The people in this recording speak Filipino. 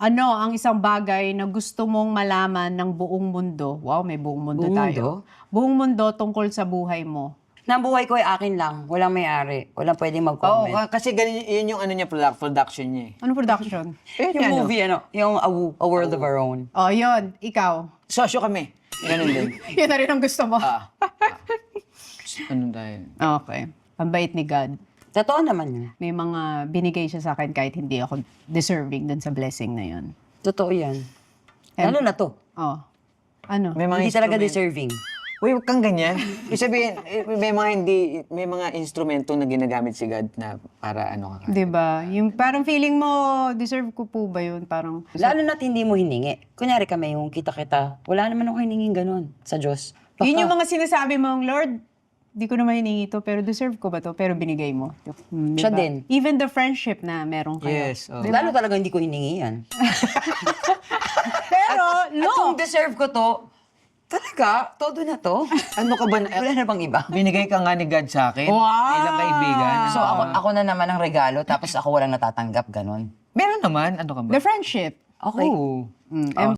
Ano ang isang bagay na gusto mong malaman ng buong mundo? Wow, may buong mundo Buong tayo. mundo? Buong mundo tungkol sa buhay mo. Na ang buhay ko ay akin lang. Walang may-ari. Walang pwedeng Oo, mag-comment. kasi ganun, yun yung ano niya, production niya eh. Ano production? Yung movie, yung A World of Our Own. Oh, yun. Ikaw. Sosyo kami. Ganun din. Yun na rin ang gusto mo. Ano tayo? Okay. Ang bait ni God. Totoo naman yun. May mga binigay siya sa akin kahit hindi ako deserving dun sa blessing na yun. Totoo yan. Lalo na to. Oh. Ano? May mga Hindi talaga instrument- deserving. Uy, huwag kang ganyan. Ibig sabihin, may mga instrumento na ginagamit si God na para ano ka. Diba? Yung parang feeling mo, deserve ko po ba yun? Parang, Lalo na't hindi mo hiningi. Kunyari kami yung kita-kita. Wala naman ako hiningin ganun sa Diyos. yun yung mga sinasabi mong, Lord, di ko naman hiningi to, pero deserve ko ba to? Pero binigay mo. Hmm, Siya diba? din. Even the friendship na meron kayo. Yes. Oh. Lalo talaga hindi ko hiningi yan. Pero, At kung deserve ko to, talaga, todo na to. Ano ka ba? Wala na bang iba? Binigay ka nga ni God sa akin. Wow! Ilang kaibigan. So ako na naman ang regalo, tapos ako walang natatanggap, ganun. Meron naman. Ano ka ba? the friendship. Okay. Oo. Mm.